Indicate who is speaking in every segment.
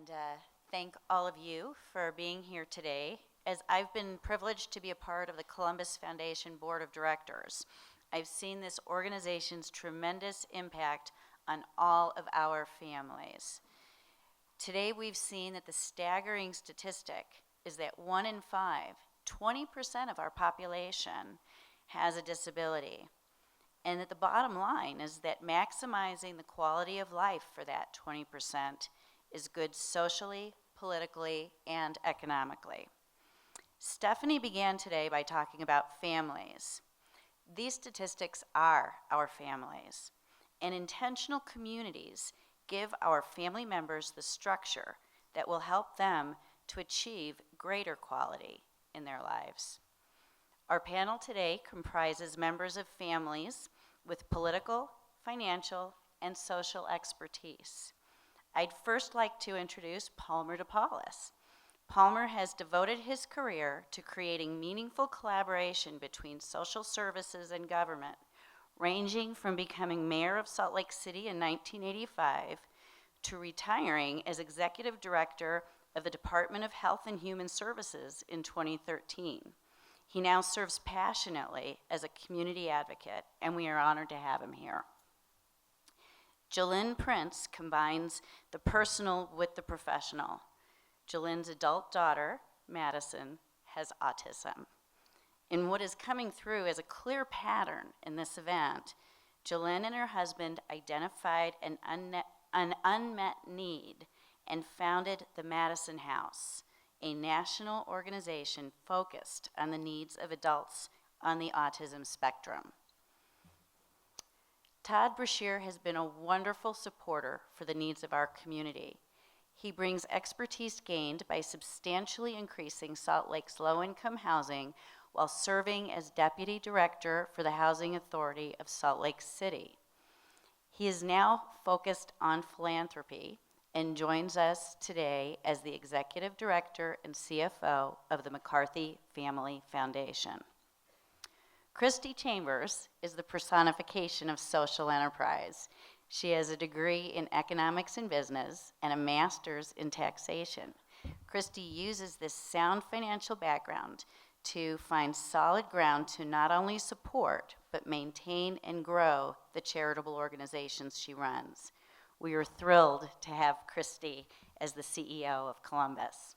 Speaker 1: and thank all of you for being here today. As I've been privileged to be a part of the Columbus Foundation Board of Directors, I've seen this organization's tremendous impact on all of our families. Today we've seen that the staggering statistic is that 1 in 5, 20% of our population has a disability. And that the bottom line is that maximizing the quality of life for that 20% is good socially, politically, and economically. Stephanie began today by talking about families. These statistics are our families, and intentional communities give our family members the structure that will help them to achieve greater quality in their lives. Our panel today comprises members of families with political, financial, and social expertise. I'd first like to introduce Palmer DePaulis. Palmer has devoted his career to creating meaningful collaboration between social services and government, ranging from becoming mayor of Salt Lake City in 1985 to retiring as executive director of the Department of Health and Human Services in 2013. He now serves passionately as a community advocate, and we are honored to have him here. Jolynn Prince combines the personal with the professional. Jolynn's adult daughter, Madison, has autism. In what is coming through as a clear pattern in this event, Jolynn and her husband identified an unmet need and founded the Madison House, a national organization focused on the needs of adults on the autism spectrum. Todd Brashear has been a wonderful supporter for the needs of our community. He brings expertise gained by substantially increasing Salt Lake's low-income housing while serving as Deputy Director for the Housing Authority of Salt Lake City. He is now focused on philanthropy and joins us today as the Executive Director and CFO of the McCarthy Family Foundation. Christy Chambers is the personification of social enterprise. She has a degree in economics and business and a master's in taxation. Christy uses this sound financial background to find solid ground to not only support, but maintain and grow the charitable organizations she runs. We are thrilled to have Christy as the CEO of Columbus.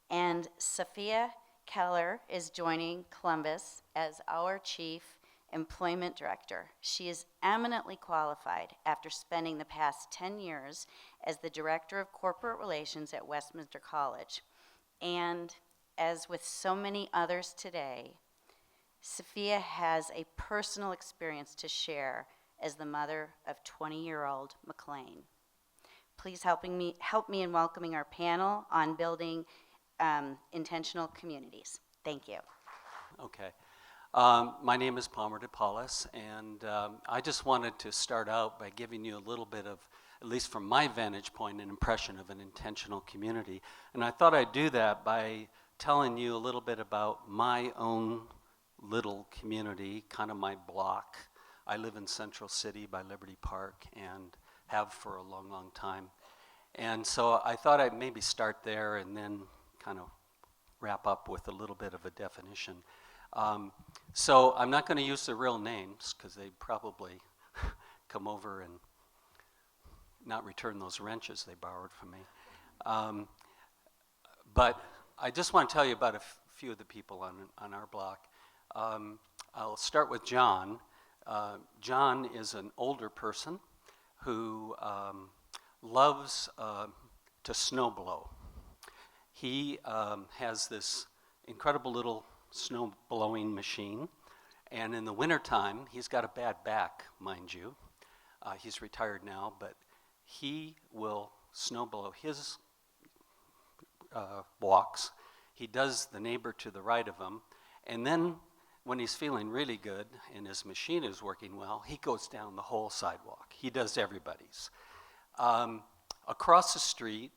Speaker 1: And Sophia Keller is joining Columbus as our Chief Employment Director. She is eminently qualified after spending the past 10 years as the Director of Corporate Relations at Westminster College. And as with so many others today, Sophia has a personal experience to share as the mother of 20-year-old McLean. Please help me in welcoming our panel on building intentional communities. Thank you.
Speaker 2: Okay. My name is Palmer DePaulis, and I just wanted to start out by giving you a little bit of, at least from my vantage point, an impression of an intentional community. And I thought I'd do that by telling you a little bit about my own little community, kind of my block. I live in Central City by Liberty Park and have for a long, long time. And so I thought I'd maybe start there and then kind of wrap up with a little bit of a definition. So I'm not going to use the real names because they'd probably come over and not return those wrenches they borrowed from me. But I just want to tell you about a few of the people on our block. I'll start with John. John is an older person who loves to snowblow. He has this incredible little snow blowing machine, and in the wintertime, he's got a bad back, mind you. He's retired now, but he will snow blow his walks. He does the neighbor to the right of him, and then when he's feeling really good and his machine is working well, he goes down the whole sidewalk. He does everybody's. Across the street,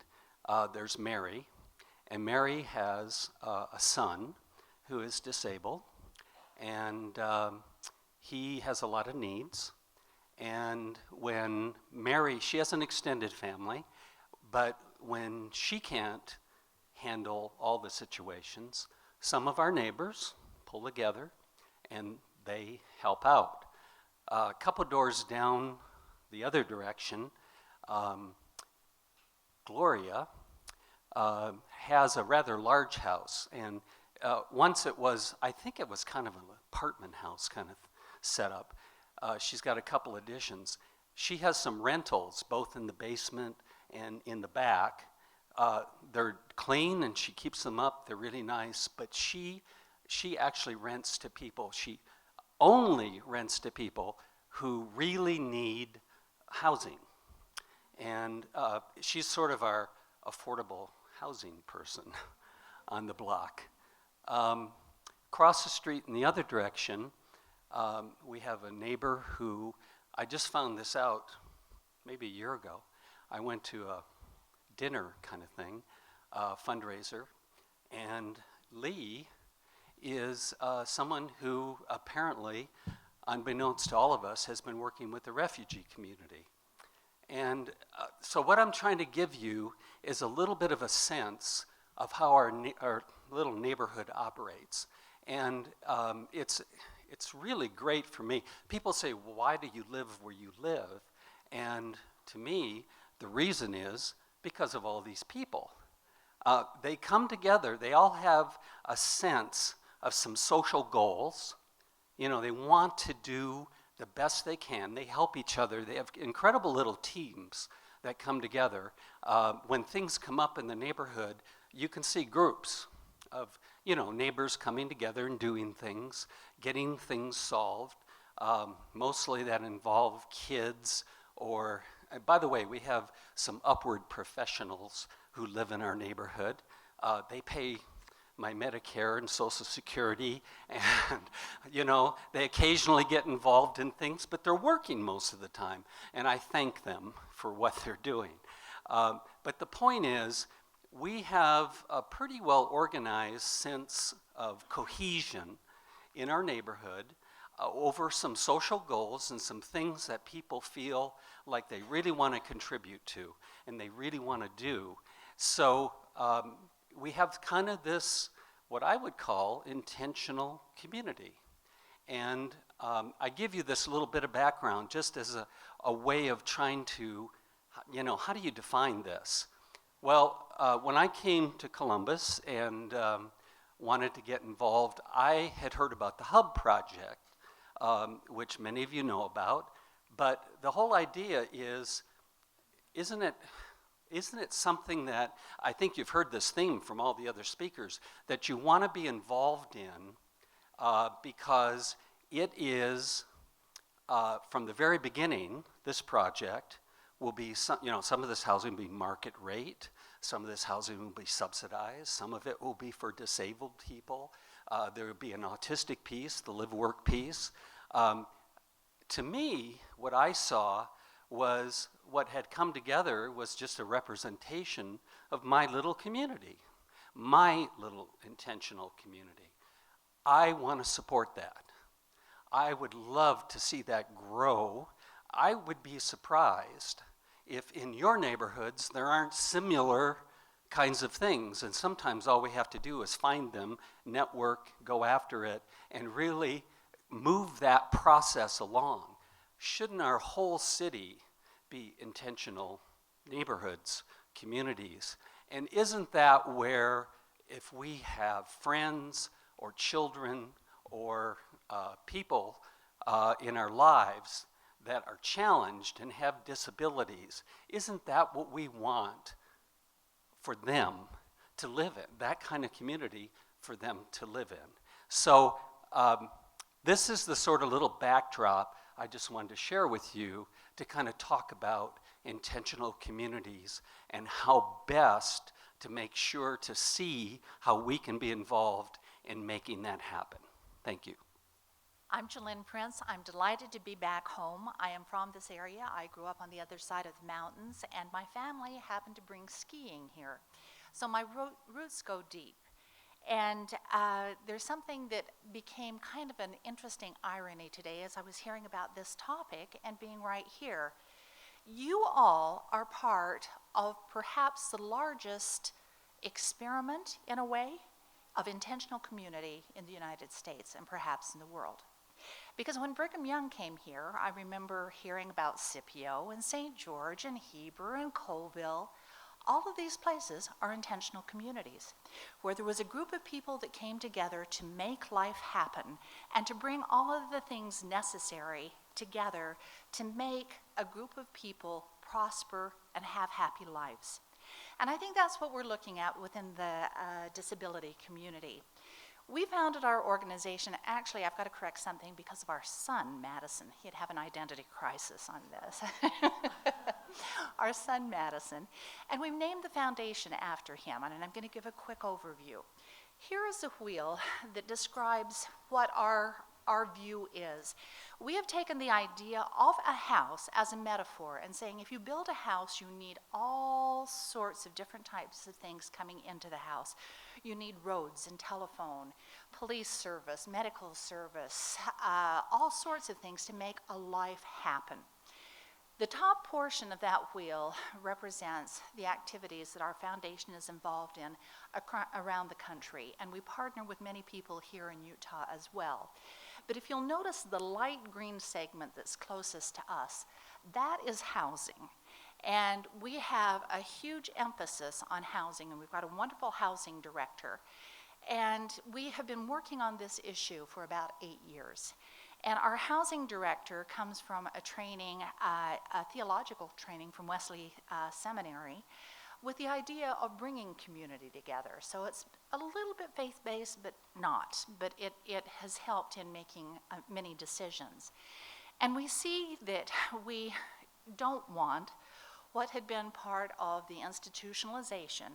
Speaker 2: there's Mary, and Mary has a son who is disabled, and he has a lot of needs. And when Mary, she has an extended family, but when she can't handle all the situations, some of our neighbors pull together and they help out. A couple doors down the other direction, Gloria has a rather large house, and once it was, I think it was kind of an apartment house kind of setup. She's got a couple additions. She has some rentals, both in the basement and in the back. They're clean and she keeps them up. They're really nice, but she actually rents to people. She only rents to people who really need housing. And she's sort of our affordable housing person on the block. Across the street in the other direction, we have a neighbor who, I just found this out maybe a year ago. I went to a dinner kind of thing, fundraiser, and Lee is someone who apparently, unbeknownst to all of us, has been working with the refugee community. And so what I'm trying to give you is a little bit of a sense of how our little neighborhood operates. And it's really great for me. People say, well, why do you live where you live? And to me, the reason is because of all these people. They come together, they all have a sense of some social goals. You know, they want to do the best they can. They help each other. They have incredible little teams that come together. When things come up in the neighborhood, you can see groups of, you know, neighbors coming together and doing things, getting things solved. Mostly that involve kids or, by the way, we have some upward professionals who live in our neighborhood. They pay my Medicare and Social Security, and you know, they occasionally get involved in things, but they're working most of the time, and I thank them for what they're doing. But the point is, we have a pretty well organized sense of cohesion in our neighborhood over some social goals and some things that people feel like they really want to contribute to and they really want to do. So we have kind of this, what I would call, intentional community. And I give you this little bit of background just as a way of trying to, you know, how do you define this? Well, when I came to Columbus and wanted to get involved, I had heard about the Hub Project, which many of you know about. But the whole idea is, isn't it something that, I think you've heard this theme from all the other speakers, that you want to be involved in because it is, from the very beginning, this project will be, some of this housing will be market rate, some of this housing will be subsidized, some of it will be for disabled people, there will be an autistic piece, the live-work piece. To me, what I saw was what had come together was just a representation of my little community, my little intentional community. I want to support that. I would love to see that grow. I would be surprised if in your neighborhoods there aren't similar kinds of things, and sometimes all we have to do is find them, network, go after it, and really move that process along. Shouldn't our whole city be intentional neighborhoods, communities? And isn't that where, if we have friends or children or people in our lives that are challenged and have disabilities, isn't that what we want for them to live in, that kind of community for them to live in? So this is the sort of little backdrop I just wanted to share with you to kind of talk about intentional communities and how best to make sure to see how we can be involved in making that happen. Thank you.
Speaker 3: I'm Jalynn Prince. I'm delighted to be back home. I am from this area. I grew up on the other side of the mountains, and my family happened to bring skiing here. So my roots go deep. And there's something that became kind of an interesting irony today as I was hearing about this topic and being right here. You all are part of perhaps the largest experiment, in a way, of intentional community in the United States and perhaps in the world. Because when Brigham Young came here, I remember hearing about Scipio and St. George and Heber and Colville. All of these places are intentional communities where there was a group of people that came together to make life happen and to bring all of the things necessary together to make a group of people prosper and have happy lives. And I think that's what we're looking at within the disability community. We founded our organization, actually I've got to correct something, because of our son, Madison. He'd have an identity crisis on this. Our son, Madison. And we've named the foundation after him, and I'm going to give a quick overview. Here is a wheel that describes what our view is. We have taken the idea of a house as a metaphor and saying if you build a house, you need all sorts of different types of things coming into the house. You need roads and telephone, police service, medical service, all sorts of things to make a life happen. The top portion of that wheel represents the activities that our foundation is involved in around the country, and we partner with many people here in Utah as well. But if you'll notice the light green segment that's closest to us, that is housing. And we have a huge emphasis on housing, and we've got a wonderful housing director. And we have been working on this issue for about 8 years. And our housing director comes from a training, a theological training from Wesley Seminary, with the idea of bringing community together. So it's a little bit faith-based, but not. But it has helped in making many decisions. And we see that we don't want what had been part of the institutionalization,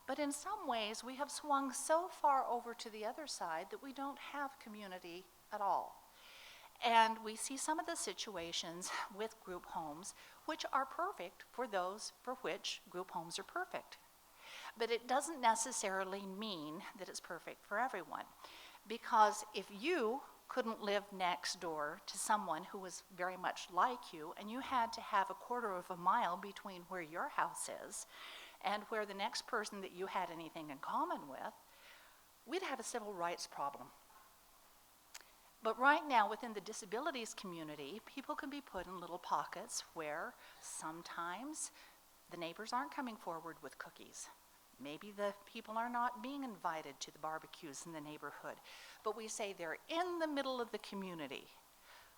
Speaker 3: but in some ways we have swung so far over to the other side that we don't have community at all. And we see some of the situations with group homes which are perfect for those for which group homes are perfect. But it doesn't necessarily mean that it's perfect for everyone. Because if you couldn't live next door to someone who was very much like you, and you had to have a quarter of a mile between where your house is and where the next person that you had anything in common with, we'd have a civil rights problem. But right now, within the disabilities community, people can be put in little pockets where sometimes the neighbors aren't coming forward with cookies. Maybe the people are not being invited to the barbecues in the neighborhood. But we say they're in the middle of the community.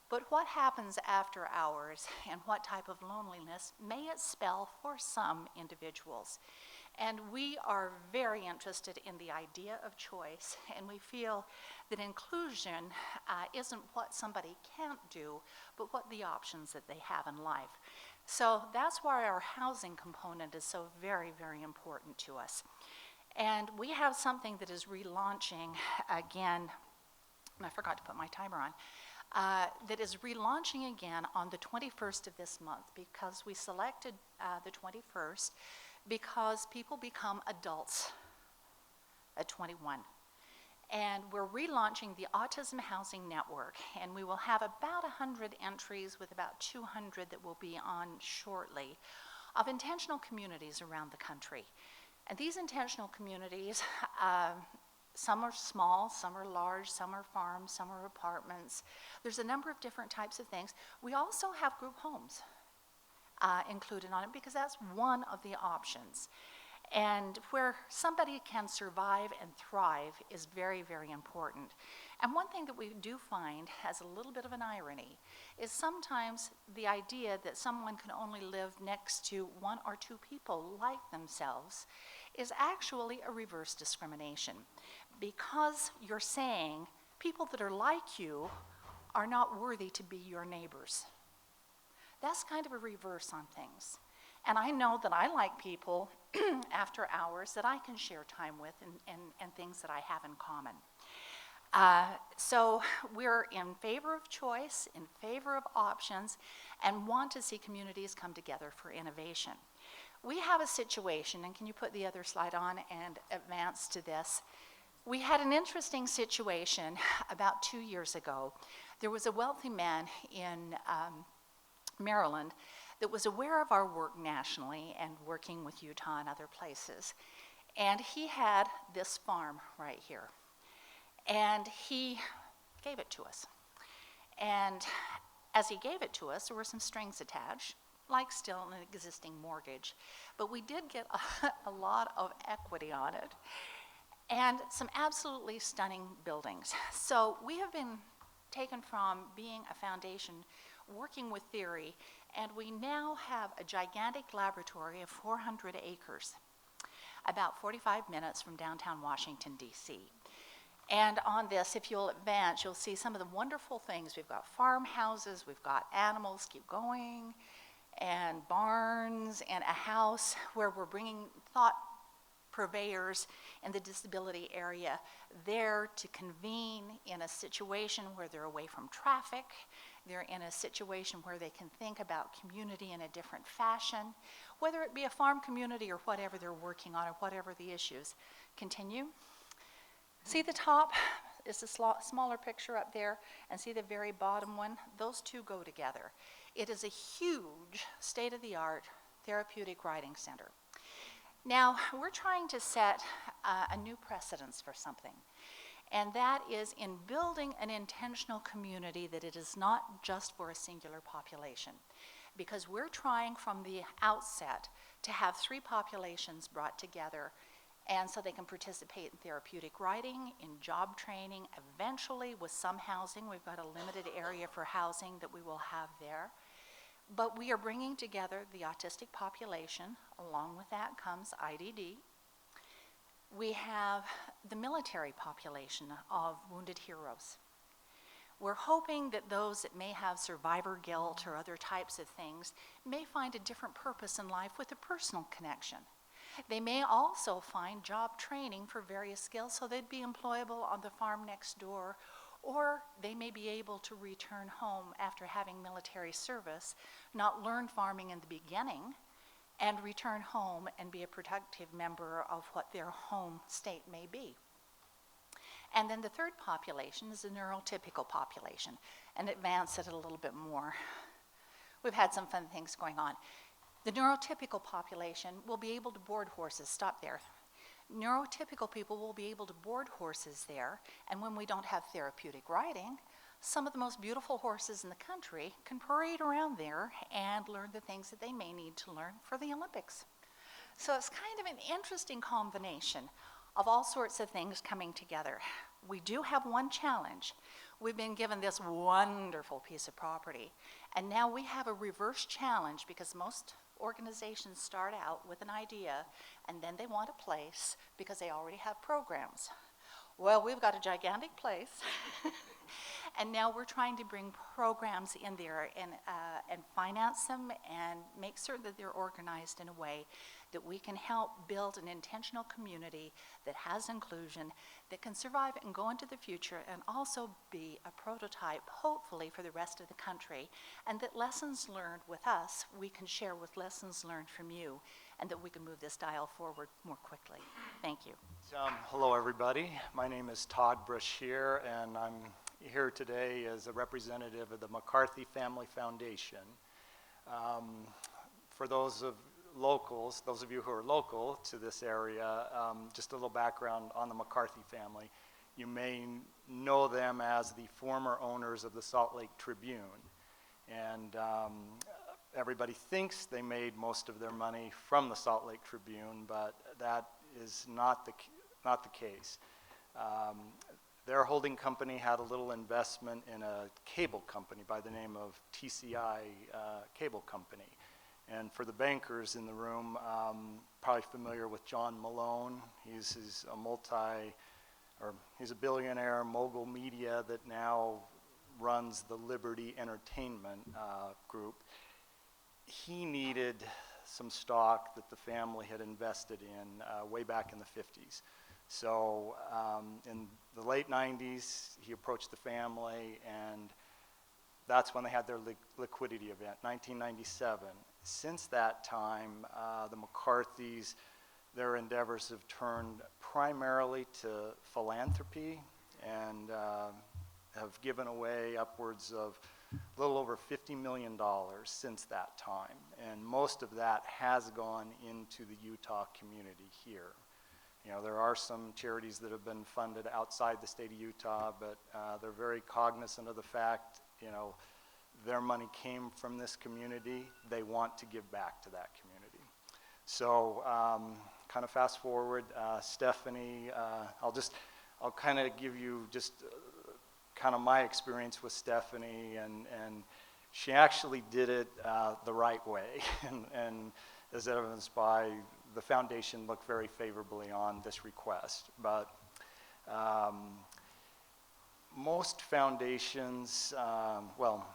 Speaker 3: But what happens after hours and what type of loneliness may it spell for some individuals? And we are very interested in the idea of choice, and we feel that inclusion isn't what somebody can't do, but what the options that they have in life. So that's why our housing component is so very, very important to us. And we have something that is relaunching again, and I forgot to put my timer on, that is relaunching again on the 21st of this month, because we selected the 21st because people become adults at 21. And we're relaunching the Autism Housing Network, and we will have about 100 entries with about 200 that will be on shortly of intentional communities around the country. And these intentional communities, some are small, some are large, some are farms, some are apartments. There's a number of different types of things. We also have group homes included on it because that's one of the options. And where somebody can survive and thrive is very, very important. And one thing that we do find has a little bit of an irony is sometimes the idea that someone can only live next to one or two people like themselves is actually a reverse discrimination, because you're saying people that are like you are not worthy to be your neighbors. That's kind of a reverse on things. And I know that I like people after hours that I can share time with and things that I have in common. So we're in favor of choice, in favor of options, and want to see communities come together for innovation. We have a situation, and can you put the other slide on and advance to this? We had an interesting situation about 2 years ago. There was a wealthy man in Maryland that was aware of our work nationally and working with Utah and other places. And he had this farm right here. And he gave it to us. And as he gave it to us, there were some strings attached, like still an existing mortgage. But we did get a lot of equity on it and some absolutely stunning buildings. So we have been taken from being a foundation, working with theory, and we now have a gigantic laboratory of 400 acres, about 45 minutes from downtown Washington, D.C. And on this, if you'll advance, you'll see some of the wonderful things. We've got farmhouses, we've got animals, keep going, and barns, and a house where we're bringing thought purveyors in the disability area there to convene in a situation where they're away from traffic, they're in a situation where they can think about community in a different fashion, whether it be a farm community or whatever they're working on or whatever the issues. Continue. See the top is the smaller picture up there, and see the very bottom one? Those two go together. It is a huge state-of-the-art therapeutic writing center. Now, we're trying to set a new precedence for something, and that is in building an intentional community that it is not just for a singular population, because we're trying from the outset to have 3 populations brought together, and so they can participate in therapeutic writing, in job training, eventually with some housing. We've got a limited area for housing that we will have there. But we are bringing together the autistic population. Along with that comes IDD. We have the military population of wounded heroes. We're hoping that those that may have survivor guilt or other types of things may find a different purpose in life with a personal connection. They may also find job training for various skills so they'd be employable on the farm next door, or they may be able to return home after having military service, not learn farming in the beginning, and return home and be a productive member of what their home state may be. And then the third population is the neurotypical population, and advance it a little bit more. We've had some fun things going on. The neurotypical population will be able to board horses. Stop there. Neurotypical people will be able to board horses there, and when we don't have therapeutic riding, some of the most beautiful horses in the country can parade around there and learn the things that they may need to learn for the Olympics. So it's kind of an interesting combination of all sorts of things coming together. We do have one challenge. We've been given this wonderful piece of property, and now we have a reverse challenge because most organizations start out with an idea and then they want a place because they already have programs. Well, we've got a gigantic place and now we're trying to bring programs in there and finance them and make certain that they're organized in a way that we can help build an intentional community that has inclusion, that can survive and go into the future, and also be a prototype, hopefully, for the rest of the country, and that lessons learned with us, we can share with lessons learned from you, and that we can move this dial forward more quickly. Thank you.
Speaker 4: Hello, everybody. My name is Todd Brashear, and I'm here today as a representative of the McCarthy Family Foundation. For those of you who are local to this area, just a little background on the McCarthy family. You may know them as the former owners of the Salt Lake Tribune. And everybody thinks they made most of their money from the Salt Lake Tribune, but that is not the case. Their holding company had a little investment in a cable company by the name of TCI Cable Company. And for the bankers in the room, probably familiar with John Malone. He's a billionaire mogul media that now runs the Liberty Entertainment group. He needed some stock that the family had invested in way back in the 50s. So in the late 90s, he approached the family, and that's when they had their liquidity event, 1997. Since that time, the McCarthys, their endeavors have turned primarily to philanthropy and have given away upwards of a little over $50 million since that time, and most of that has gone into the Utah community here. You know, there are some charities that have been funded outside the state of Utah, but they're very cognizant of the fact, you know, their money came from this community. They want to give back to that community. So kind of fast forward, Stephanie, I'll kind of give you just kind of my experience with Stephanie, and she actually did it the right way, and as evidenced by the foundation looked very favorably on this request. But most foundations, well,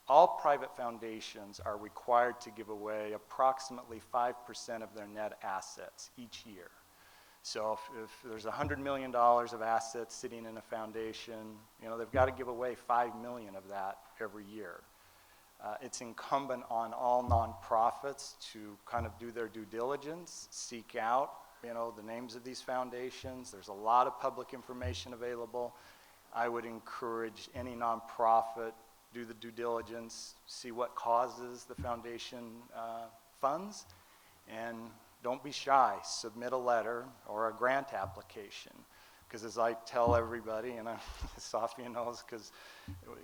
Speaker 4: all private foundations are required to give away approximately 5% of their net assets each year. So if there's $100 million of assets sitting in a foundation, you know, they've got to give away $5 million of that every year. It's incumbent on all nonprofits to kind of do their due diligence, seek out, you know, the names of these foundations. There's a lot of public information available. I would encourage any nonprofit, do the due diligence, see what causes the foundation funds, and don't be shy. Submit a letter or a grant application. Because as I tell everybody, and Sophia knows, because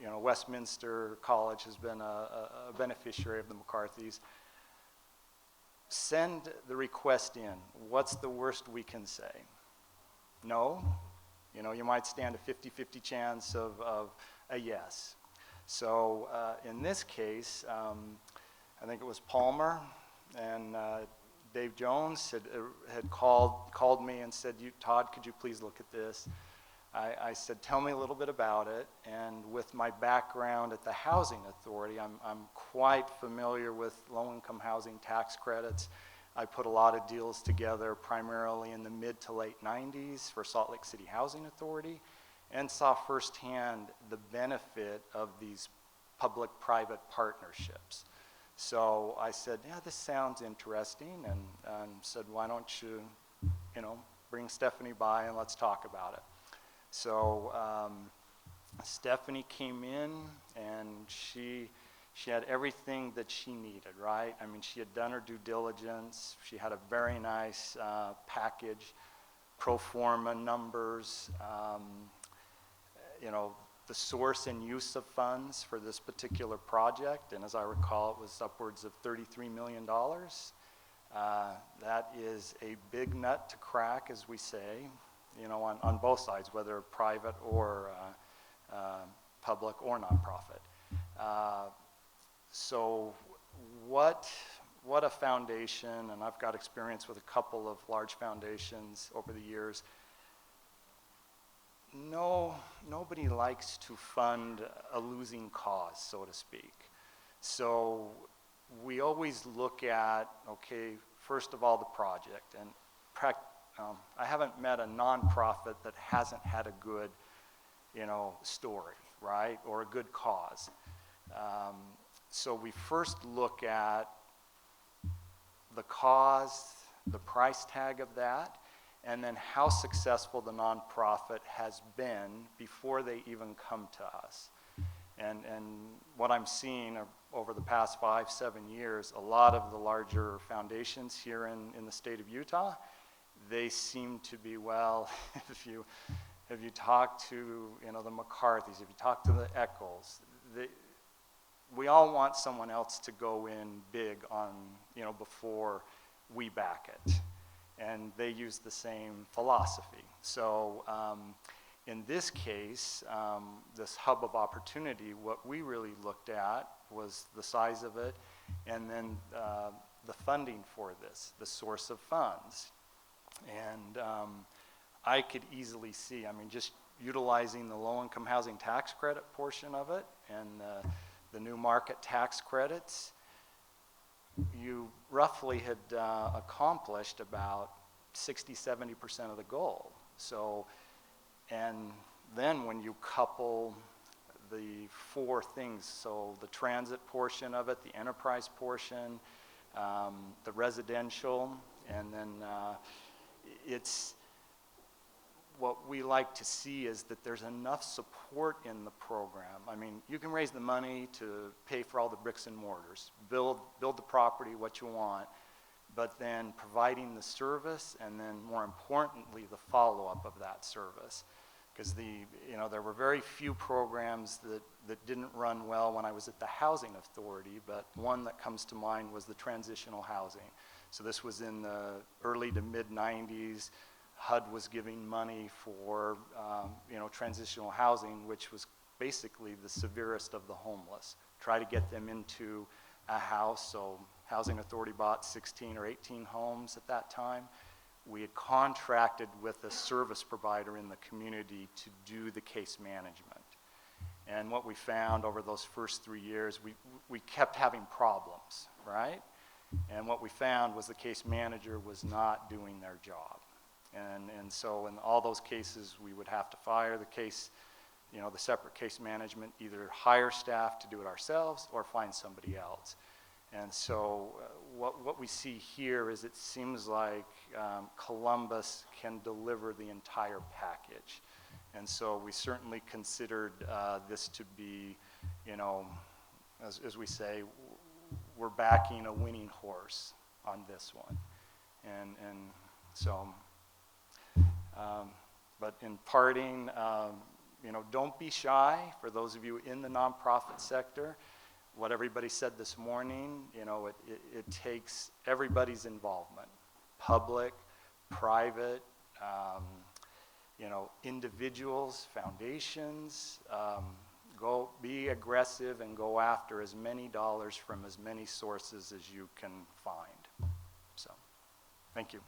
Speaker 4: you know, Westminster College has been a beneficiary of the McCarthys. Send the request in. What's the worst we can say? No. You know, you might stand a 50-50 chance of a yes. So in this case, I think it was Palmer and Dave Jones had called me and said, Todd, could you please look at this? I said, tell me a little bit about it. And with my background at the Housing Authority, I'm quite familiar with low-income housing tax credits. I put a lot of deals together primarily in the mid to late 90s for Salt Lake City Housing Authority, and saw firsthand the benefit of these public-private partnerships. So I said, yeah, this sounds interesting, and said, why don't you, you know, bring Stephanie by and let's talk about it. So Stephanie came in, and she had everything that she needed, right? I mean, she had done her due diligence. She had a very nice package, pro forma numbers, you know, the source and use of funds for this particular project, and as I recall, it was upwards of $33 million. That is a big nut to crack, as we say, you know, on both sides, whether private or public or nonprofit. So what a foundation, and I've got experience with a couple of large foundations over the years. Nobody likes to fund a losing cause, so to speak. So we always look at, okay, first of all, the project. And I haven't met a nonprofit that hasn't had a good, you know, story, right, or a good cause. So we first look at the cause, the price tag of that, and then how successful the nonprofit has been before they even come to us. And what I'm seeing over the past 5-7 years, a lot of the larger foundations here in the state of Utah, they seem to be, well, if you talk to, you know, the McCarthys, if you talk to the Eccles, we all want someone else to go in big on, you know, before we back it. And they use the same philosophy. So in this case, this hub of opportunity, what we really looked at was the size of it, and then the funding for this, the source of funds. And I could easily see, I mean, just utilizing the low-income housing tax credit portion of it and the new market tax credits, you roughly had accomplished about 60-70% of the goal. So, and then when you couple the four things, so the transit portion of it, the enterprise portion, the residential, and then it's what we like to see is that there's enough support in the program. I mean, you can raise the money to pay for all the bricks and mortars, build the property what you want, but then providing the service, and then more importantly, the follow-up of that service. Because there were very few programs that didn't run well when I was at the Housing Authority, but one that comes to mind was the transitional housing. So this was in the early to mid 90s. HUD was giving money for transitional housing, which was basically the severest of the homeless. Try to get them into a house. So Housing Authority bought 16 or 18 homes at that time. We had contracted with a service provider in the community to do the case management. And what we found over those first 3 years, we kept having problems, right? And what we found was the case manager was not doing their job. And so in all those cases, we would have to fire the case, the separate case management, either hire staff to do it ourselves or find somebody else. And so what we see here is it seems like Columbus can deliver the entire package. And so we certainly considered this to be, as we say, we're backing a winning horse on this one. And so, but in parting, don't be shy. For those of you in the nonprofit sector, what everybody said this morning, it takes everybody's involvement, public, private, individuals, foundations. Go be aggressive and go after as many dollars from as many sources as you can find. So, thank you.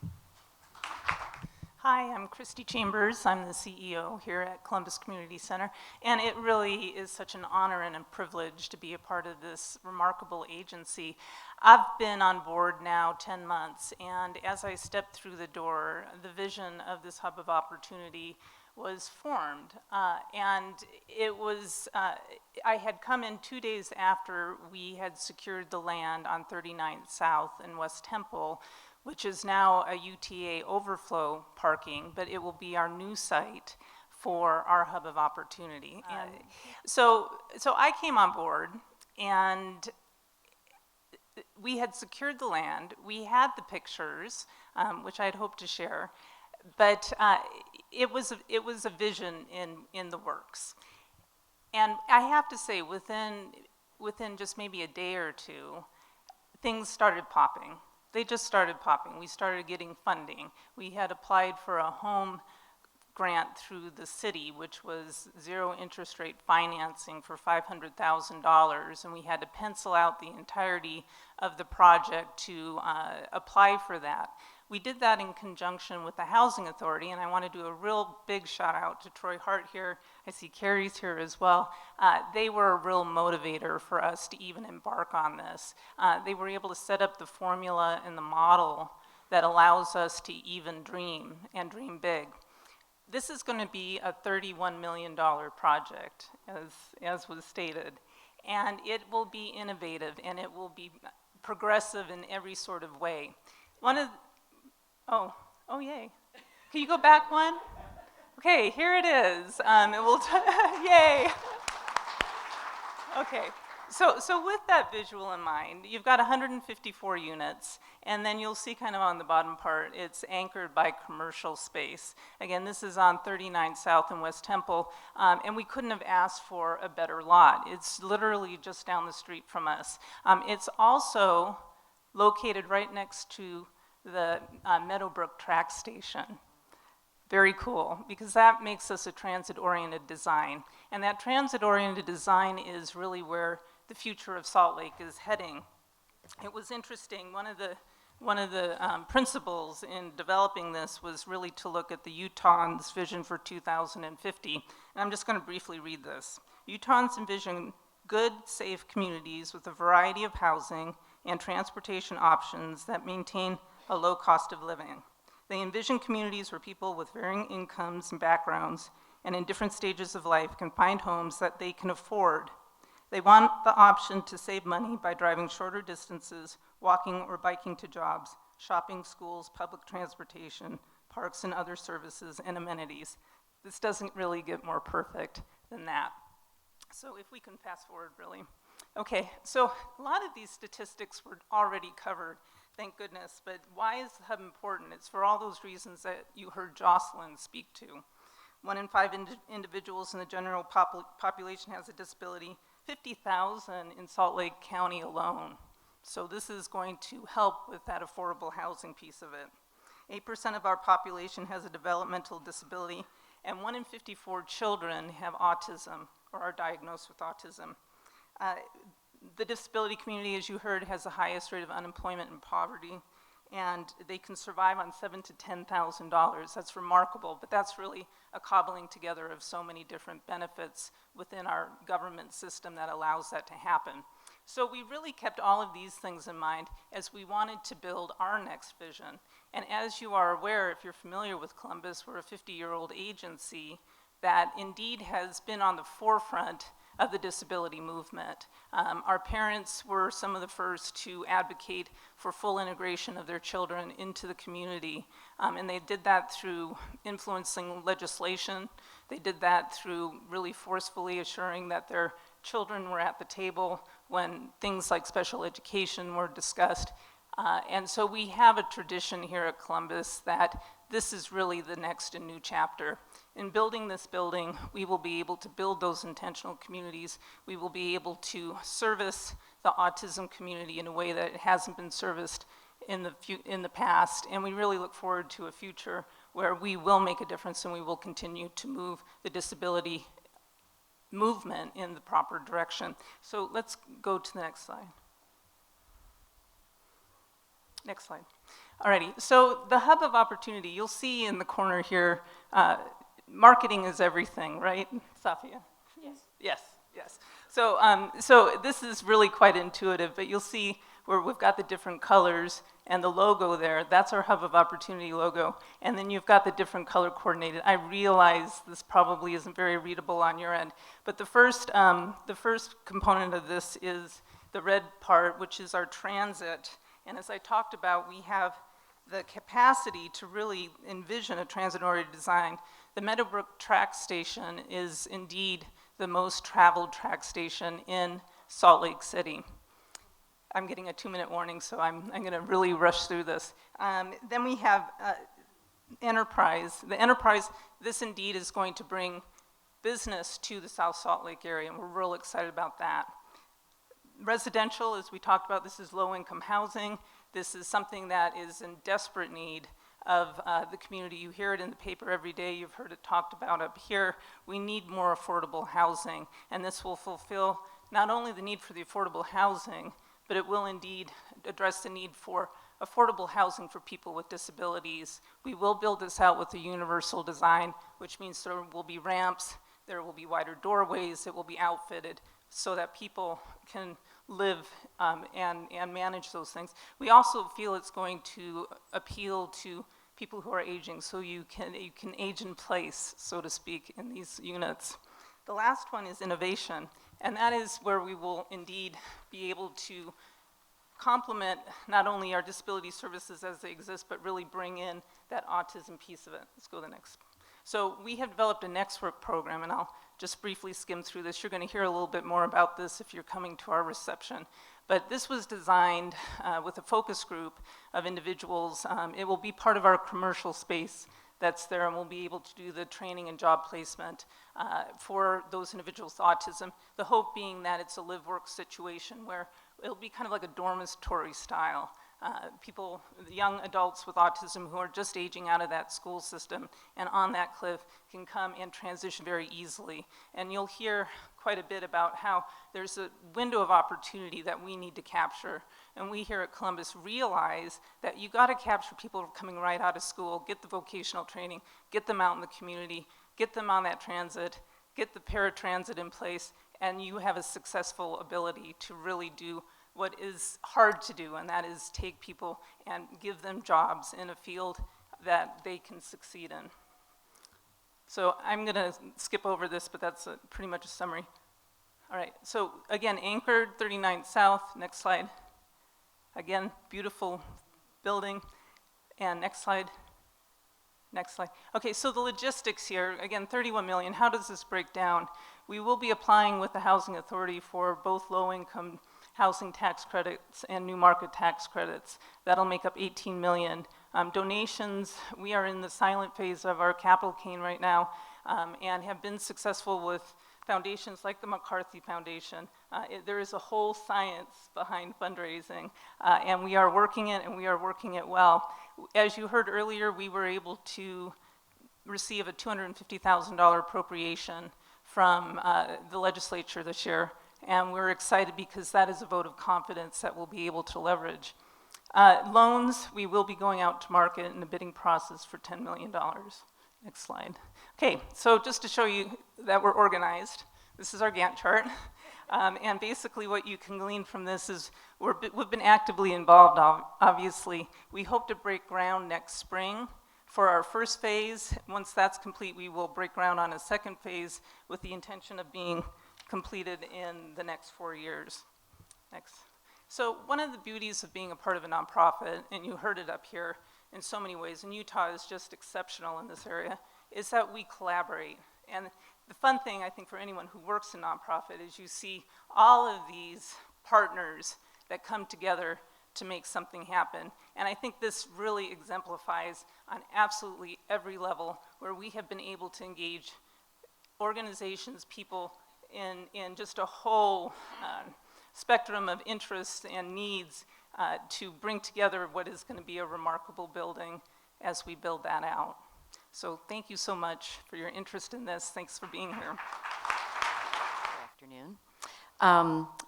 Speaker 5: Hi, I'm Christy Chambers. I'm the CEO here at Columbus Community Center, and it really is such an honor and a privilege to be a part of this remarkable agency. I've been on board now 10 months, and as I stepped through the door, the vision of this hub of opportunity was formed, and it was, I had come in 2 days after we had secured the land on 39th South in West Temple, which is now a UTA overflow parking, but it will be our new site for our hub of opportunity. And so I came on board, and we had secured the land. We had the pictures, which I'd hoped to share, but it was a vision in the works. And I have to say, within just maybe a day or two, things started popping. They just started popping. We started getting funding. We had applied for a home grant through the city, which was zero interest rate financing for $500,000, and we had to pencil out the entirety of the project to apply for that. We did that in conjunction with the Housing Authority, and I want to do a real big shout out to Troy Hart here. I see Carrie's here as well. They were a real motivator for us to even embark on this. They were able to set up the formula and the model that allows us to even dream, and dream big. This is going to be a $31 million project, as was stated, and it will be innovative, and it will be progressive in every sort of way. Oh, yay. Can you go back one? Okay, here it is. It will, yay. Okay, so with that visual in mind, you've got 154 units, and then you'll see kind of on the bottom part, it's anchored by commercial space. Again, this is on 39th South and West Temple, and we couldn't have asked for a better lot. It's literally just down the street from us. It's also located right next to the Meadowbrook track station. Very cool, because that makes us a transit-oriented design. And that transit-oriented design is really where the future of Salt Lake is heading. It was interesting, one of the principles in developing this was really to look at the Utahns' vision for 2050. And I'm just going to briefly read this. Utahns envision good, safe communities with a variety of housing and transportation options that maintain a low cost of living. They envision communities where people with varying incomes and backgrounds and in different stages of life can find homes that they can afford. They want the option to save money by driving shorter distances, walking or biking to jobs, shopping, schools, public transportation, parks, and other services and amenities. This doesn't really get more perfect than that. So if we can fast forward, really. Okay, so a lot of these statistics were already covered, thank goodness, but why is the hub important? It's for all those reasons that you heard Jocelyn speak to. 1 in 5 individuals in the general population has a disability, 50,000 in Salt Lake County alone. So this is going to help with that affordable housing piece of it. 8% of our population has a developmental disability, and 1 in 54 children have autism or are diagnosed with autism. The disability community, as you heard, has the highest rate of unemployment and poverty, and they can survive on $7,000 to $10,000. That's remarkable, but that's really a cobbling together of so many different benefits within our government system that allows that to happen. So we really kept all of these things in mind as we wanted to build our next vision. And as you are aware, if you're familiar with Columbus, we're a 50-year-old agency that indeed has been on the forefront of the disability movement. Our parents were some of the first to advocate for full integration of their children into the community, and they did that through influencing legislation. They did that through really forcefully assuring that their children were at the table when things like special education were discussed. And so we have a tradition here at Columbus that this is really the next and new chapter. In building this building, we will be able to build those intentional communities. We will be able to service the autism community in a way that it hasn't been serviced in the past. And we really look forward to a future where we will make a difference and we will continue to move the disability movement in the proper direction. So let's go to the next slide. Next slide. Alrighty, so the hub of opportunity, you'll see in the corner here, marketing is everything, right, Safia? Yes. Yes, yes. So this is really quite intuitive, but you'll see where we've got the different colors and the logo there, that's our hub of opportunity logo. And then you've got the different color coordinated. I realize this probably isn't very readable on your end, but the first component of this is the red part, which is our transit. And as I talked about, we have the capacity to really envision a transit-oriented design. The Meadowbrook track station is indeed the most traveled track station in Salt Lake City. I'm getting a 2-minute warning, so I'm going to really rush through this. Then we have Enterprise. The Enterprise, this indeed is going to bring business to the South Salt Lake area, and we're real excited about that. Residential, as we talked about, this is low-income housing. This is something that is in desperate need of the community. You hear it in the paper every day. You've heard it talked about up here. We need more affordable housing, and this will fulfill not only the need for the affordable housing, but it will indeed address the need for affordable housing for people with disabilities. We will build this out with a universal design, which means there will be ramps, there will be wider doorways, it will be outfitted so that people can live and manage those things. We also feel it's going to appeal to people who are aging, so you can age in place, so to speak, in these units. The last one is innovation, and that is where we will indeed be able to complement not only our disability services as they exist, but really bring in that autism piece of it. Let's go to the next. So we have developed a Next Work program, and I'll just briefly skim through this. You're going to hear a little bit more about this if you're coming to our reception. But this was designed with a focus group of individuals. It will be part of our commercial space that's there, and we'll be able to do the training and job placement for those individuals with autism. The hope being that it's a live-work situation where it'll be kind of like a dormitory style. People, young adults with autism who are just aging out of that school system and on that cliff can come and transition very easily. And you'll hear quite a bit about how there's a window of opportunity that we need to capture. And we here at Columbus realize that you gotta capture people coming right out of school, get the vocational training, get them out in the community, get them on that transit, get the paratransit in place, and you have a successful ability to really do what is hard to do, and that is take people and give them jobs in a field that they can succeed in. So I'm gonna skip over this, but that's pretty much a summary. All right, so again, anchored 39th South, next slide. Again, beautiful building, and next slide. Next slide. Okay, so the logistics here, again, 31 million, how does this break down? We will be applying with the Housing Authority for both low-income housing tax credits and new market tax credits. That'll make up 18 million. Donations, we are in the silent phase of our capital cane right now, and have been successful with foundations like the McCarthy Foundation. There is a whole science behind fundraising, and we are working it, and we are working it well. As you heard earlier, we were able to receive a $250,000 appropriation from the legislature this year, and we're excited because that is a vote of confidence that we'll be able to leverage. Loans, we will be going out to market in the bidding process for $10 million. Next slide. Okay, so just to show you that we're organized, this is our Gantt chart. And basically what you can glean from this is we've been actively involved, obviously. We hope to break ground next spring for our first phase. Once that's complete, we will break ground on a second phase with the intention of being completed in the next 4 years. Next. So one of the beauties of being a part of a nonprofit, and you heard it up here in so many ways, and Utah is just exceptional in this area, is that we collaborate. And the fun thing, I think, for anyone who works in nonprofit is you see all of these partners that come together to make something happen. And I think this really exemplifies on absolutely every level where we have been able to engage organizations, people in just a whole spectrum of interests and needs to bring together what is going to be a remarkable building as we build that out. So thank you so much for your interest in this. Thanks for being here.
Speaker 6: Good afternoon.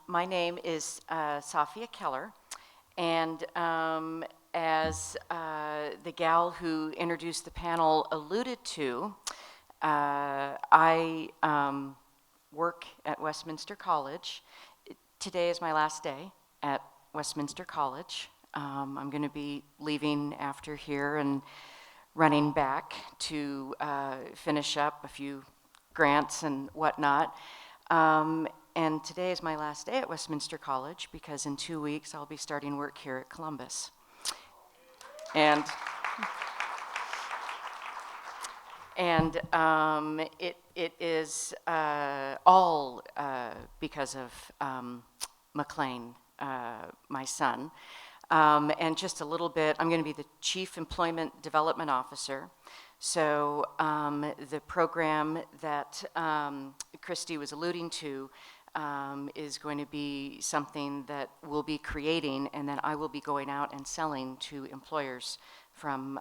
Speaker 6: My name is Safia Keller, and as the gal who introduced the panel alluded to, I work at Westminster College. Today is my last day at Westminster College. I'm going to be leaving after here and running back to finish up a few grants and whatnot. And today is my last day at Westminster College because in 2 weeks I'll be starting work here at Columbus. And it is all because of McLean, my son. And just a little bit, I'm going to be the Chief Employment Development Officer. So the program that Christy was alluding to is going to be something that we'll be creating, and then I will be going out and selling to employers from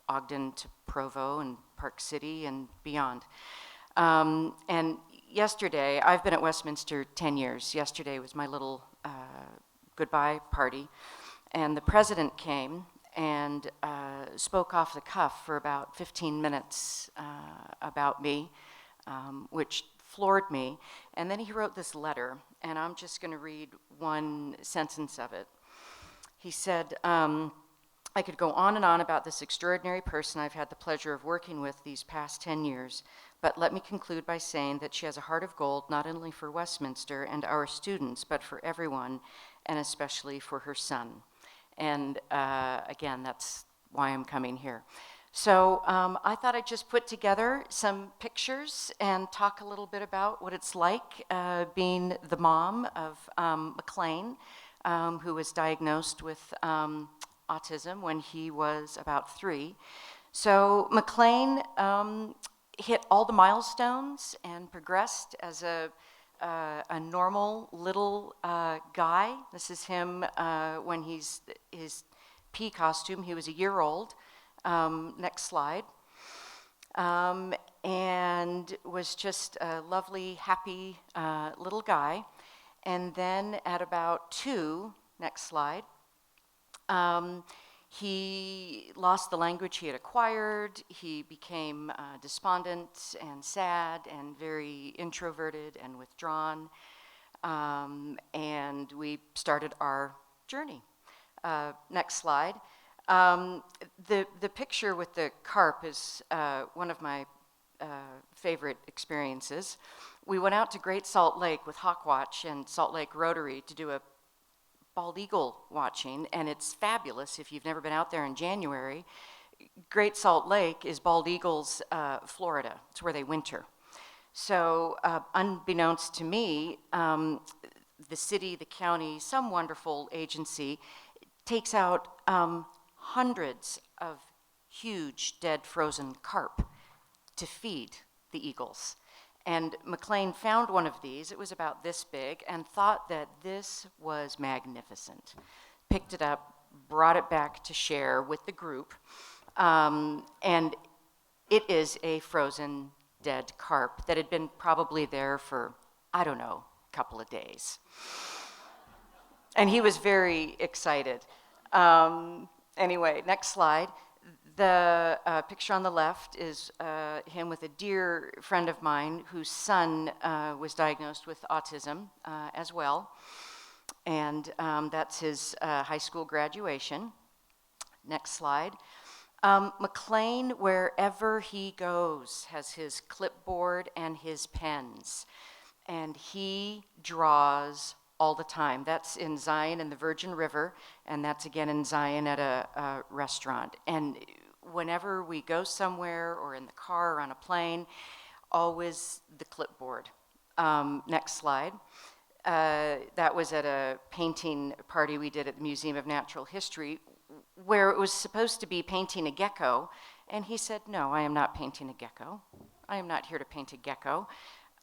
Speaker 6: Ogden to Provo and Park City and beyond. And yesterday, I've been at Westminster 10 years. Yesterday was my little goodbye party, and the president came and spoke off the cuff for about 15 minutes about me, which floored me. And then he wrote this letter, and I'm just going to read one sentence of it. He said, I could go on and on about this extraordinary person I've had the pleasure of working with these past 10 years, but let me conclude by saying that she has a heart of gold not only for Westminster and our students, but for everyone, and especially for her son. And again, that's why I'm coming here. So I thought I'd just put together some pictures and talk a little bit about what it's like being the mom of McLean, who was diagnosed with autism when he was about 3. So McLean hit all the milestones and progressed as a normal little guy. This is him when he's his pea costume. He was a year old. Next slide. And was just a lovely, happy little guy. And then at about 2, next slide, he lost the language he had acquired. He became despondent and sad and very introverted and withdrawn. And we started our journey. Next slide. The picture with the carp is one of my favorite experiences. We went out to Great Salt Lake with Hawkwatch and Salt Lake Rotary to do a bald eagle watching, and it's fabulous if you've never been out there in January. Great Salt Lake is Bald Eagles, Florida. It's where they winter. So unbeknownst to me, the city, the county, some wonderful agency takes out hundreds of huge dead frozen carp to feed the eagles. And McLean found one of these, it was about this big, and thought that this was magnificent. Picked it up, brought it back to share with the group, and it is a frozen dead carp that had been probably there for, I don't know, a couple of days. And he was very excited. Anyway, next slide. The picture on the left is him with a dear friend of mine whose son was diagnosed with autism as well. And that's his high school graduation. Next slide. McLean, wherever he goes, has his clipboard and his pens. And he draws all the time. That's in Zion in the Virgin River, and that's again in Zion at a restaurant. And whenever we go somewhere or in the car or on a plane, always the clipboard. Next slide. That was at a painting party we did at the Museum of Natural History, where it was supposed to be painting a gecko, and he said, no, I am not painting a gecko. I am not here to paint a gecko.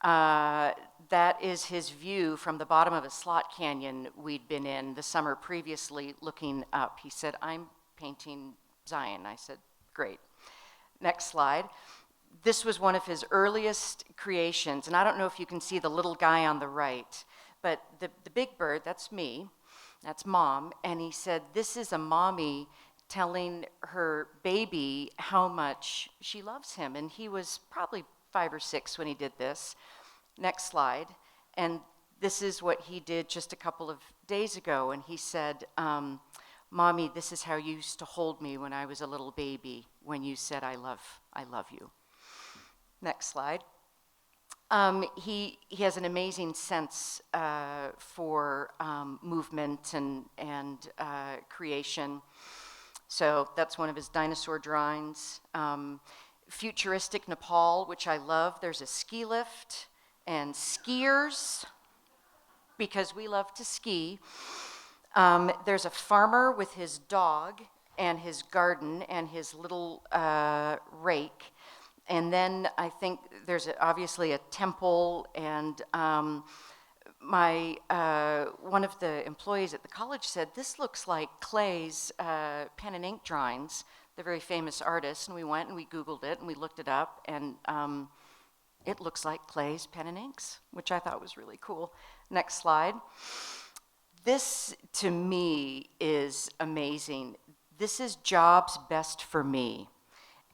Speaker 6: That is his view from the bottom of a slot canyon we'd been in the summer previously looking up. He said, I'm painting Zion. I said, great. Next slide. This was one of his earliest creations, and I don't know if you can see the little guy on the right, but the big bird, that's me, that's Mom, and he said, this is a mommy telling her baby how much she loves him, and he was probably 5 or 6 when he did this. Next slide. And this is what he did just a couple of days ago, and he said, Mommy, this is how you used to hold me when I was a little baby, when you said, I love you. Next slide. He has an amazing sense for movement and creation. So that's one of his dinosaur drawings. Futuristic Nepal, which I love. There's a ski lift and skiers, because we love to ski. There's a farmer with his dog and his garden and his little rake. And then I think there's obviously a temple, and one of the employees at the college said, this looks like Clay's pen and ink drawings, the very famous artist. And we went and we Googled it and we looked it up, and it looks like Clay's pen and inks, which I thought was really cool. Next slide. This, to me, is amazing. This is Jobs Best for Me.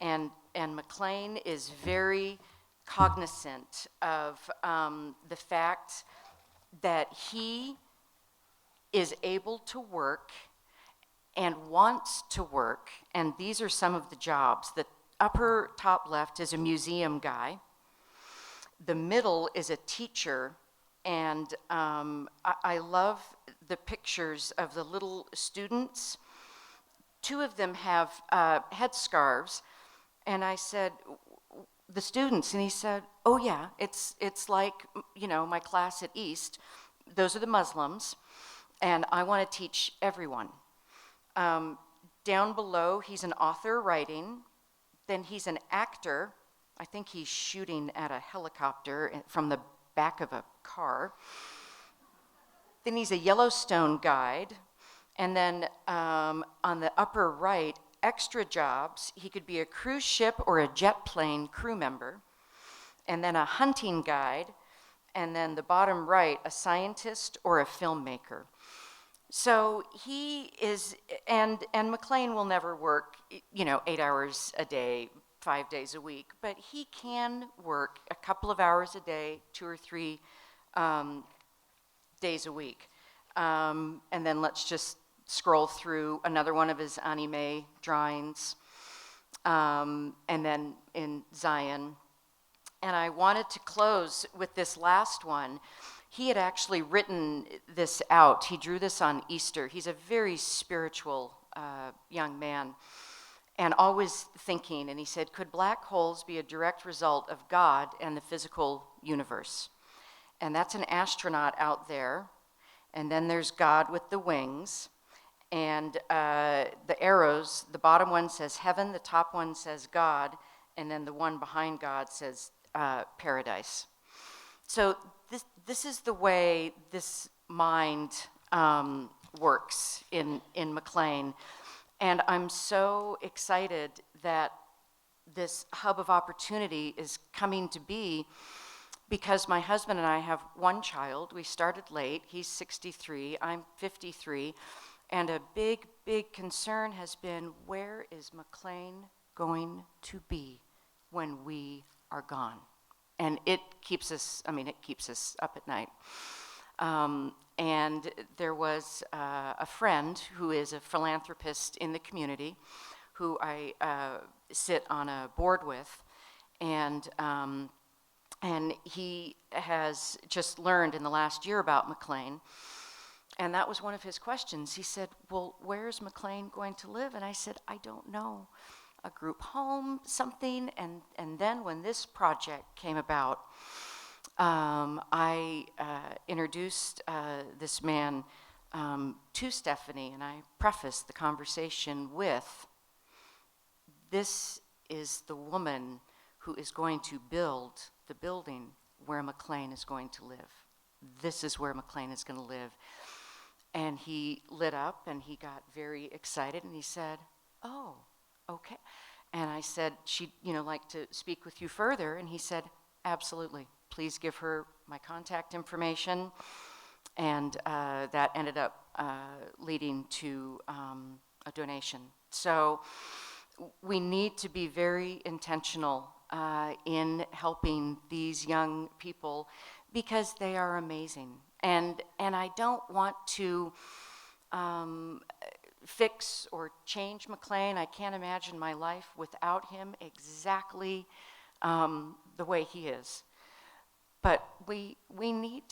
Speaker 6: And McLean is very cognizant of the fact that he is able to work and wants to work, and these are some of the jobs. The upper top left is a museum guy. The middle is a teacher, and I love the pictures of the little students. 2 of them have headscarves, and I said, the students, and he said, oh yeah, it's like, you know, my class at East. Those are the Muslims, and I want to teach everyone. Down below, he's an author writing, then he's an actor. I think he's shooting at a helicopter from the back of a car. Then he's a Yellowstone guide, and then on the upper right, extra jobs. He could be a cruise ship or a jet plane crew member, and then a hunting guide, and then the bottom right, a scientist or a filmmaker. So he is, and McLean will never work, 8 hours a day, 5 days a week, but he can work a couple of hours a day, 2 or 3 days a week. And then let's just scroll through another one of his anime drawings, and then in Zion. And I wanted to close with this last one. He had actually written this out. He drew this on Easter. He's a very spiritual young man. and always thinking, and he said, could black holes be a direct result of God and the physical universe? And that's an astronaut out there, and then there's God with the wings, and the arrows, the bottom one says heaven, the top one says God, and then the one behind God says paradise. So this is the way this mind works in McLean. And I'm so excited that this hub of opportunity is coming to be, because my husband and I have one child. We started late. He's 63, I'm 53. And a big, big concern has been, where is McLean going to be when we are gone? And it keeps us up at night. And there was a friend who is a philanthropist in the community who I sit on a board with, and he has just learned in the last year about McLean, and that was one of his questions. He said, well, where's McLean going to live? And I said, I don't know. A group home, something. And then when this project came about, I introduced this man to Stephanie, and I prefaced the conversation with, this is the woman who is going to build the building where McLean is going to live. This is where McLean is going to live. And he lit up and he got very excited and he said, oh, okay. And I said, she'd like to speak with you further. And he said, absolutely. Please give her my contact information. And that ended up leading to a donation. So we need to be very intentional in helping these young people, because they are amazing. And I don't want to fix or change McLean. I can't imagine my life without him exactly the way he is. But we need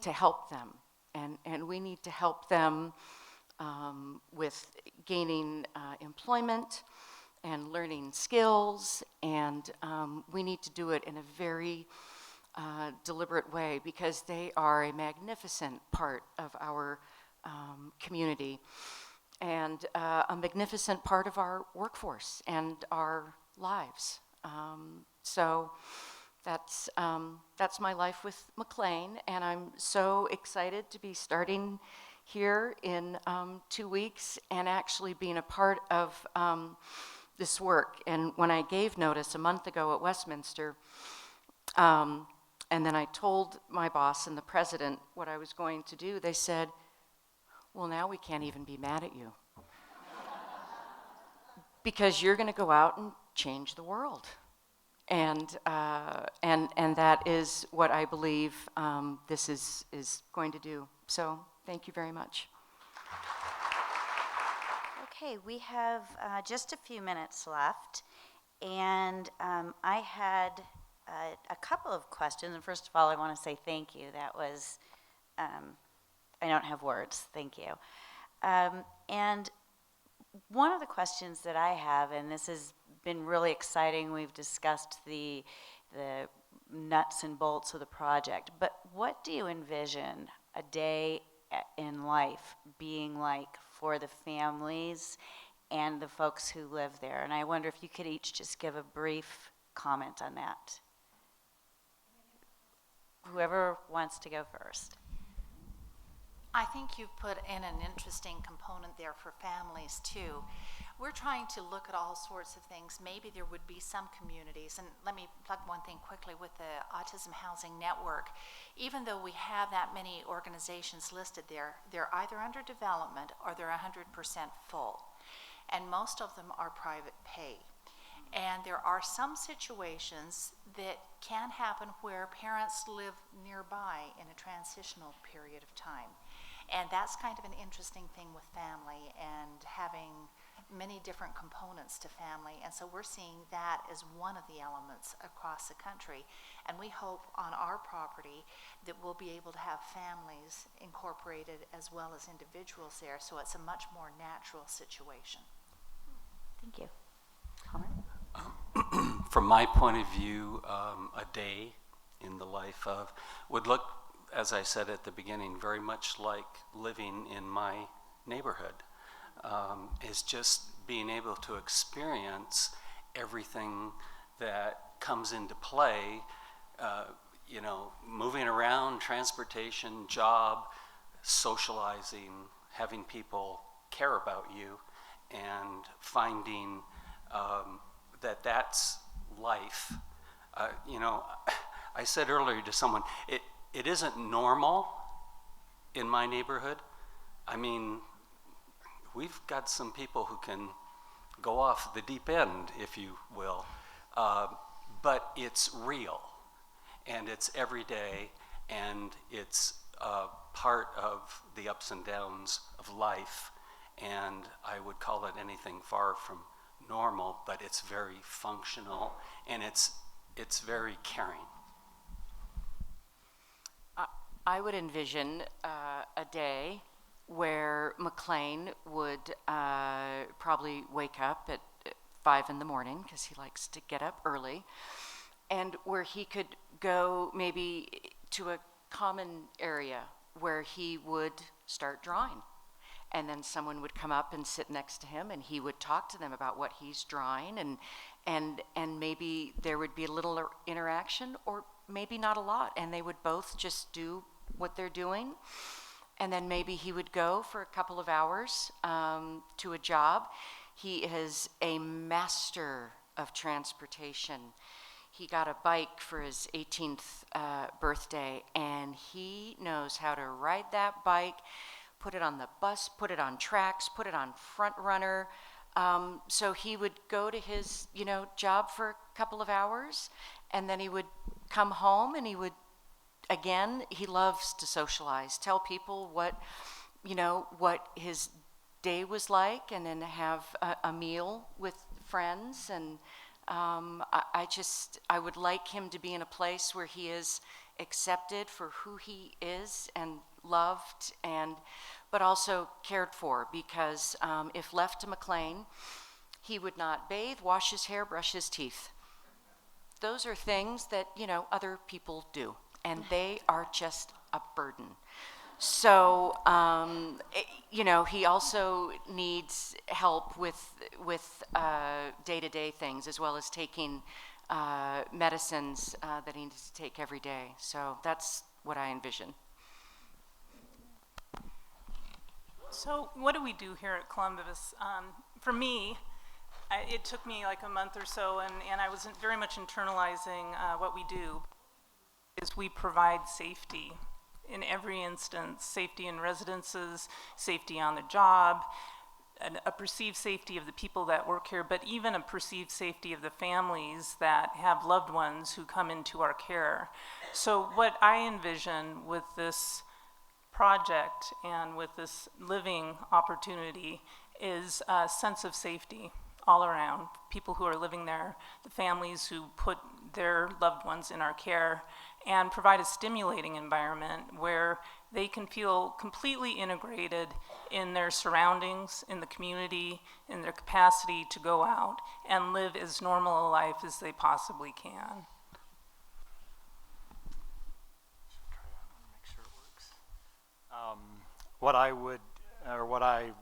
Speaker 6: to help them, and we need to help them with gaining employment and learning skills, and we need to do it in a very deliberate way, because they are a magnificent part of our community and a magnificent part of our workforce and our lives. So that's my life with McLean, and I'm so excited to be starting here in 2 weeks and actually being a part of this work. And when I gave notice a month ago at Westminster, and then I told my boss and the president what I was going to do, they said, well, now we can't even be mad at you because you're going to go out and change the world. And that is what I believe this is going to do. So thank you very much.
Speaker 1: Okay, we have just a few minutes left, and I had a couple of questions. And first of all, I want to say thank you. That was, I don't have words. Thank you. And one of the questions that I have, and this has been really exciting, we've discussed the nuts and bolts of the project, but what do you envision a day in life being like for the families and the folks who live there? And I wonder if you could each just give a brief comment on that. Whoever wants to go first.
Speaker 3: I think you've put in an interesting component there for families too. We're trying to look at all sorts of things. Maybe there would be some communities, and let me plug one thing quickly with the Autism Housing Network. Even though we have that many organizations listed there, they're either under development or they're 100% full. And most of them are private pay. And there are some situations that can happen where parents live nearby in a transitional period of time. And that's kind of an interesting thing with family and having many different components to family. And so we're seeing that as one of the elements across the country. And we hope on our property that we'll be able to have families incorporated as well as individuals there. So it's a much more natural situation.
Speaker 1: Thank you. Palmer?
Speaker 2: From my point of view, a day in the life of would look, as I said at the beginning, very much like living in my neighborhood. Is just being able to experience everything that comes into play, you know, moving around, transportation, job, socializing, having people care about you, and finding that that's life. You know, I said earlier to someone, it isn't normal in my neighborhood. I mean, we've got some people who can go off the deep end, if you will, but it's real, and it's every day, and it's part of the ups and downs of life, and I would call it anything far from normal, but it's very functional, and it's very caring.
Speaker 6: I would envision a day where McLean would probably wake up at 5 in the morning, because he likes to get up early, and where he could go maybe to a common area where he would start drawing. And then someone would come up and sit next to him, and he would talk to them about what he's drawing, and maybe there would be a little interaction, or maybe not a lot, and they would both just do what they're doing. And then maybe he would go for a couple of hours to a job. He is a master of transportation. He got a bike for his 18th birthday, and he knows how to ride that bike, put it on the bus, put it on tracks, put it on front runner. So he would go to his, you know, job for a couple of hours, and then he would come home, and he would, again, he loves to socialize, tell people what, you know, what his day was like, and then have a meal with friends. And I would like him to be in a place where he is accepted for who he is, and loved, but also cared for, because if left to McLean, he would not bathe, wash his hair, brush his teeth. Those are things that, you know, other people do, and they are just a burden. So, you know, he also needs help with day-to-day things, as well as taking medicines that he needs to take every day. So that's what I envision.
Speaker 5: So what do we do here at Columbus? For me, it took me like a month or so, and I was very much internalizing what we do. Is we provide safety in every instance, safety in residences, safety on the job, a perceived safety of the people that work here, but even a perceived safety of the families that have loved ones who come into our care. So what I envision with this project and with this living opportunity is a sense of safety all around. People who are living there, the families who put their loved ones in our care, and provide a stimulating environment where they can feel completely integrated in their surroundings, in the community, in their capacity to go out and live as normal a life as they possibly can.
Speaker 4: Make sure it works. What I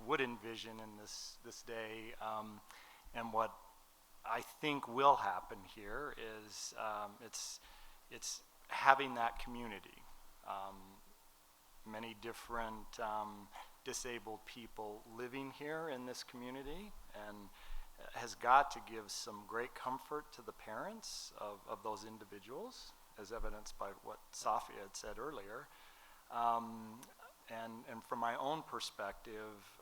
Speaker 4: would envision in this day, and what I think will happen here is it's having that community. Many different disabled people living here in this community, and has got to give some great comfort to the parents of those individuals, as evidenced by what Safia had said earlier. And from my own perspective,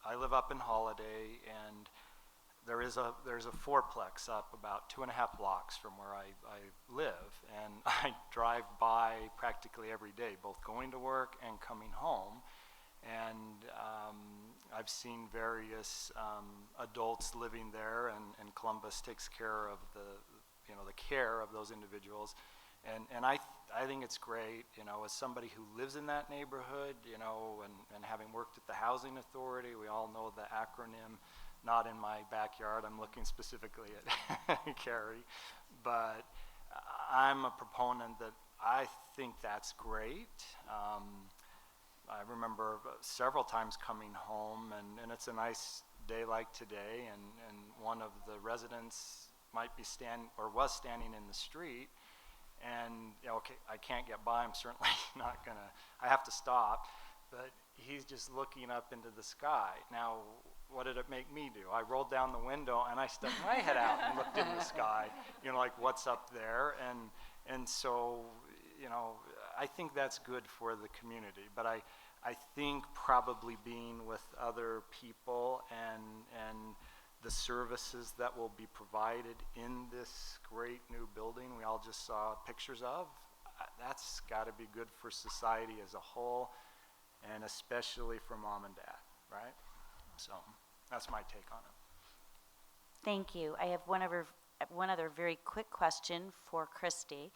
Speaker 4: I live up in Holiday, and there's a fourplex up about 2.5 blocks from where I live, and I drive by practically every day, both going to work and coming home. And I've seen various adults living there, and Columbus takes care of the care of those individuals. And I think it's great, as somebody who lives in that neighborhood, and having worked at the Housing Authority, we all know the acronym not in my backyard. I'm looking specifically at Carrie. But I'm a proponent that I think that's great. I remember several times coming home, and it's a nice day like today, and one of the residents might be was standing in the street, and okay, I can't get by, I'm certainly not gonna, I have to stop, but he's just looking up into the sky. Now, what did it make me do? I rolled down the window and I stuck my head out and looked in the sky, like what's up there, and so, I think that's good for the community, but I think probably being with other people and the services that will be provided in this great new building we all just saw pictures of, that's got to be good for society as a whole, and especially for mom and dad, right? So that's my take on it.
Speaker 1: Thank you. I have one other very quick question for Christy.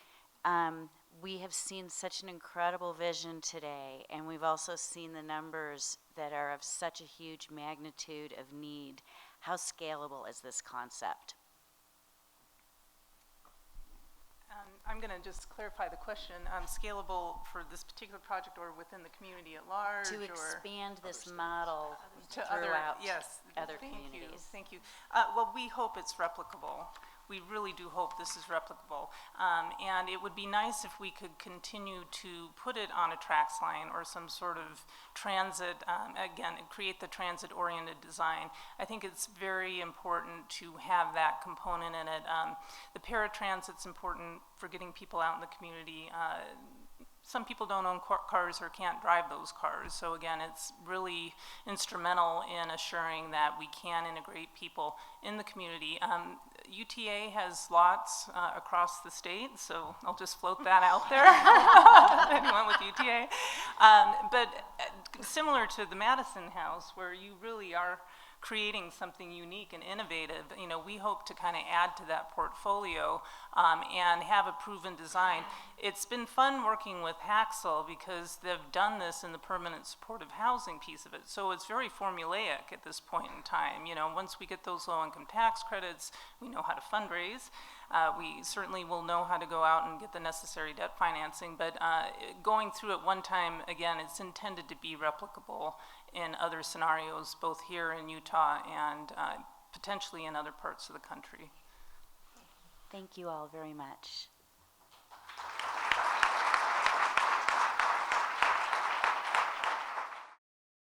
Speaker 1: We have seen such an incredible vision today, and we've also seen the numbers that are of such a huge magnitude of need. How scalable is this concept?
Speaker 5: I'm going to just clarify the question. Scalable for this particular project or within the community at large?
Speaker 1: To expand this model
Speaker 5: To
Speaker 1: throughout other
Speaker 5: Thank
Speaker 1: communities.
Speaker 5: you. Thank you. Well, we hope it's replicable. We really do hope this is replicable. And it would be nice if we could continue to put it on a TRAX line or some sort of transit, again, create the transit-oriented design. I think it's very important to have that component in it. The paratransit's important for getting people out in the community. Some people don't own cars or can't drive those cars. So again, it's really instrumental in assuring that we can integrate people in the community. UTA has lots across the state, so I'll just float that out there. Anyone with UTA. But similar to the Madison House, where you really are creating something unique and innovative, we hope to kind of add to that portfolio and have a proven design. It's been fun working with Haxel because they've done this in the permanent supportive housing piece of it. So it's very formulaic at this point in time. Once we get those low-income tax credits, we know how to fundraise. We certainly will know how to go out and get the necessary debt financing, but going through it one time, again, it's intended to be replicable in other scenarios, both here in Utah and potentially in other parts of the country.
Speaker 1: Thank you all very much.